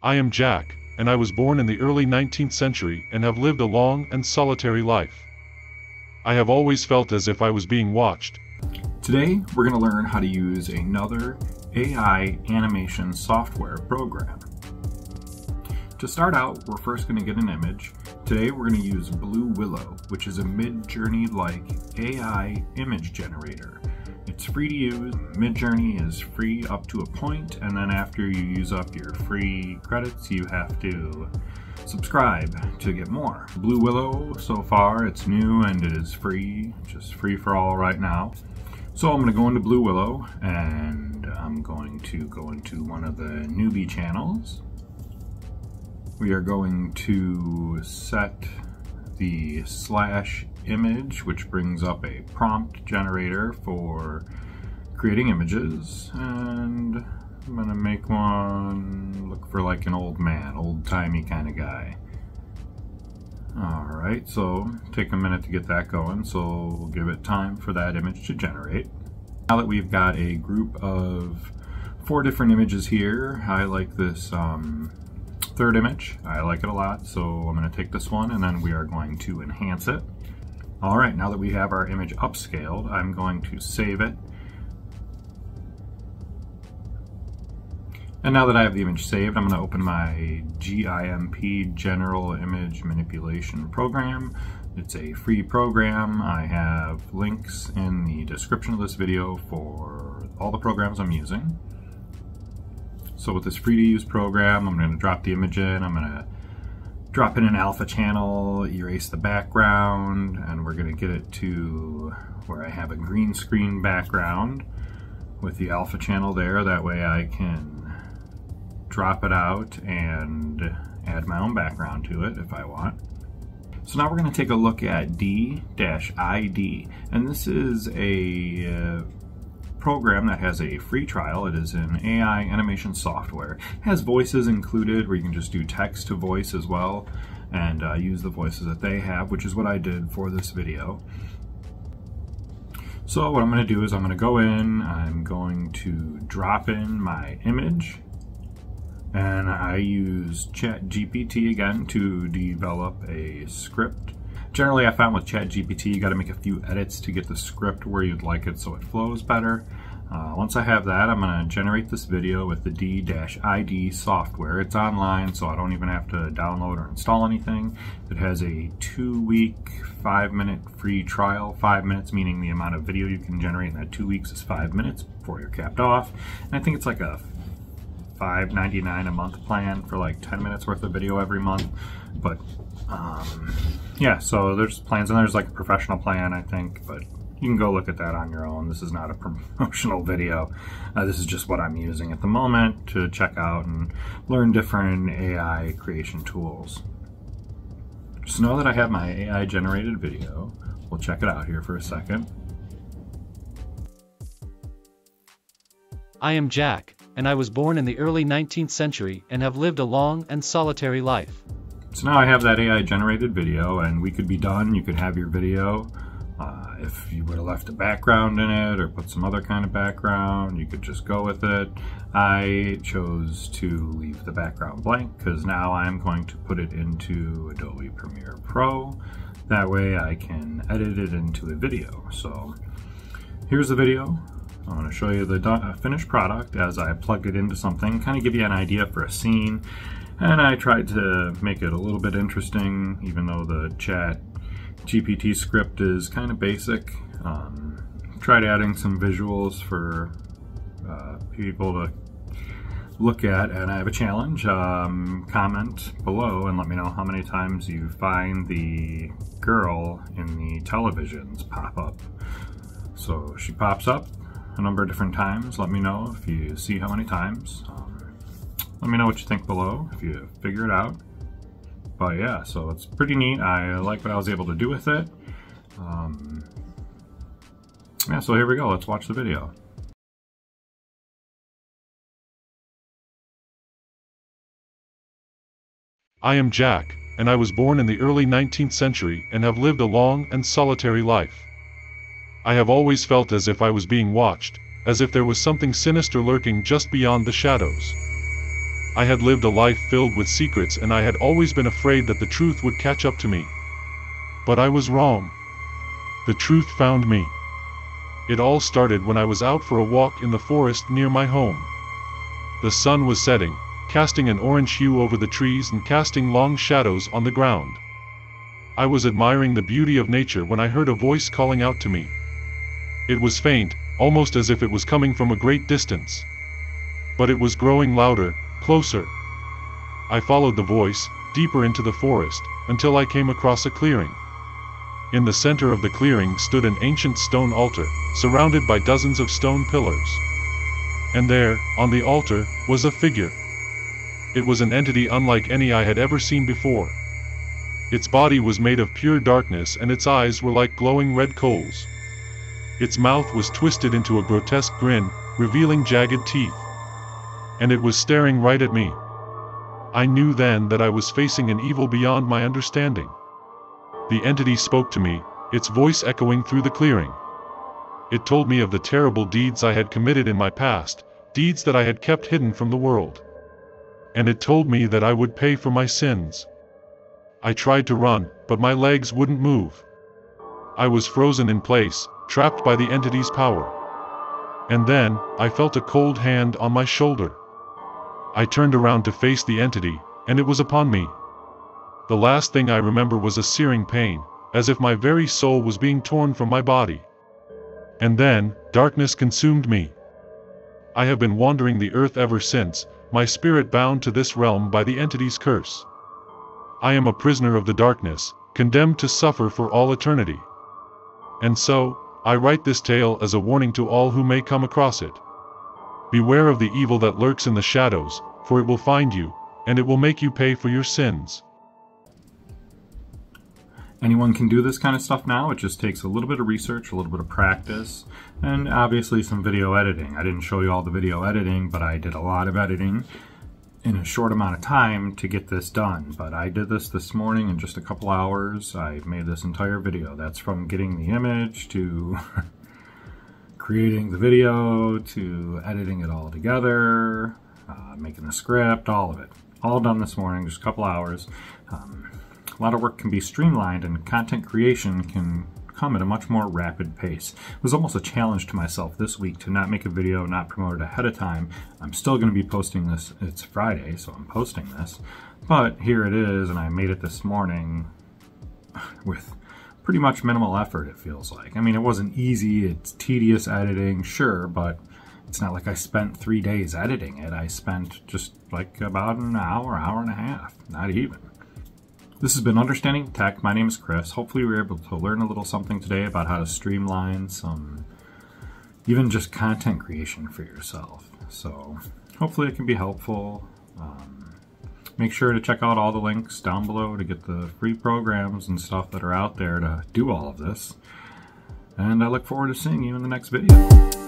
I am Jack, and I was born in the early 19th century and have lived a long and solitary life. I have always felt as if I was being watched. Today, we're going to learn how to use another AI animation software program. To start out, we're first going to get an image. Today, we're going to use Blue Willow, which is a Midjourney-like AI image generator. It's free to use. Midjourney is free up to a point, and then after you use up your free credits, you have to subscribe to get more. Blue Willow, so far, it's new and it is free, just free for all right now. So I'm going to go into Blue Willow, and I'm going to go into one of the newbie channels. We are going to set the /image, which brings up a prompt generator for creating images, and I'm gonna make one look for like an old man, old-timey kind of guy. Alright, so take a minute to get that going, so we'll give it time for that image to generate. Now that we've got a group of 4 different images here, I like this third image. I like it a lot, so I'm going to take this one and then we are going to enhance it. Alright, now that we have our image upscaled, I'm going to save it. And now that I have the image saved, I'm going to open my GIMP General Image Manipulation program. It's a free program. I have links in the description of this video for all the programs I'm using. So with this free to use program, I'm going to drop the image in, I'm going to drop in an alpha channel, erase the background, and we're going to get it to where I have a green screen background with the alpha channel there. That way I can drop it out and add my own background to it if I want. So now we're going to take a look at D-ID, and this is a program that has a free trial. It is an AI animation software. It has voices included where you can just do text to voice as well and use the voices that they have, which is what I did for this video. So what I'm going to do is I'm going to go in, I'm going to drop in my image, and I use ChatGPT again to develop a script. Generally, I found with ChatGPT, you got to make a few edits to get the script where you'd like it so it flows better. Once I have that, I'm going to generate this video with the D-ID software. It's online, so I don't even have to download or install anything. It has a 2-week, 5-minute free trial. 5 minutes meaning the amount of video you can generate in that 2 weeks is 5 minutes before you're capped off. And I think it's like a $5.99 a month plan for like 10 minutes worth of video every month. But yeah, so there's plans, and there's like a professional plan, I think, but you can go look at that on your own. This is not a promotional video. This is just what I'm using at the moment to check out and learn different AI creation tools. Just know that I have my AI generated video. We'll check it out here for a second. I am Jack, and I was born in the early 19th century and have lived a long and solitary life. So now I have that AI generated video, and we could be done. You could have your video. If you would have left a background in it or put some other kind of background, you could just go with it. I chose to leave the background blank because now I'm going to put it into Adobe Premiere Pro. That way I can edit it into a video. So here's the video. I'm going to show you the finished product as I plugged it into something, kind of give you an idea for a scene. And I tried to make it a little bit interesting, even though the ChatGPT script is kind of basic. Tried adding some visuals for people to look at, and I have a challenge. Comment below and let me know how many times you find the girl in the televisions pop up. So she pops up a number of different times. Let me know if you see how many times. Let me know what you think below if you figure it out. But yeah, so it's pretty neat. I like what I was able to do with it. Yeah, so here we go. Let's watch the video. I am Jack, and I was born in the early 19th century and have lived a long and solitary life. I have always felt as if I was being watched, as if there was something sinister lurking just beyond the shadows. I had lived a life filled with secrets, and I had always been afraid that the truth would catch up to me. But I was wrong. The truth found me. It all started when I was out for a walk in the forest near my home. The sun was setting, casting an orange hue over the trees and casting long shadows on the ground. I was admiring the beauty of nature when I heard a voice calling out to me. It was faint, almost as if it was coming from a great distance. But it was growing louder, closer. I followed the voice, deeper into the forest, until I came across a clearing. In the center of the clearing stood an ancient stone altar, surrounded by dozens of stone pillars. And there, on the altar, was a figure. It was an entity unlike any I had ever seen before. Its body was made of pure darkness, and its eyes were like glowing red coals. Its mouth was twisted into a grotesque grin, revealing jagged teeth. And it was staring right at me. I knew then that I was facing an evil beyond my understanding. The entity spoke to me, its voice echoing through the clearing. It told me of the terrible deeds I had committed in my past, deeds that I had kept hidden from the world. And it told me that I would pay for my sins. I tried to run, but my legs wouldn't move. I was frozen in place, trapped by the entity's power. And then, I felt a cold hand on my shoulder. I turned around to face the entity, and it was upon me. The last thing I remember was a searing pain, as if my very soul was being torn from my body. And then, darkness consumed me. I have been wandering the earth ever since, my spirit bound to this realm by the entity's curse. I am a prisoner of the darkness, condemned to suffer for all eternity. And so, I write this tale as a warning to all who may come across it. Beware of the evil that lurks in the shadows, for it will find you, and it will make you pay for your sins. Anyone can do this kind of stuff now. It just takes a little bit of research, a little bit of practice, and obviously some video editing. I didn't show you all the video editing, but I did a lot of editing in a short amount of time to get this done. But I did this morning in just a couple hours. I made this entire video. That's from getting the image to creating the video to editing it all together, making the script, all of it. All done this morning, just a couple hours. A lot of work can be streamlined, and content creation can come at a much more rapid pace. It was almost a challenge to myself this week to not make a video, not promote it ahead of time. I'm still going to be posting this. It's Friday, so I'm posting this. But here it is, and I made it this morning with pretty much minimal effort, it feels like. I mean, it wasn't easy. It's tedious editing, sure, but it's not like I spent 3 days editing it. I spent just like about an hour, hour and a half, not even. This has been Understanding Tech. My name is Chris. Hopefully we were able to learn a little something today about how to streamline some, even just content creation for yourself. So hopefully it can be helpful. Make sure to check out all the links down below to get the free programs and stuff that are out there to do all of this. And I look forward to seeing you in the next video.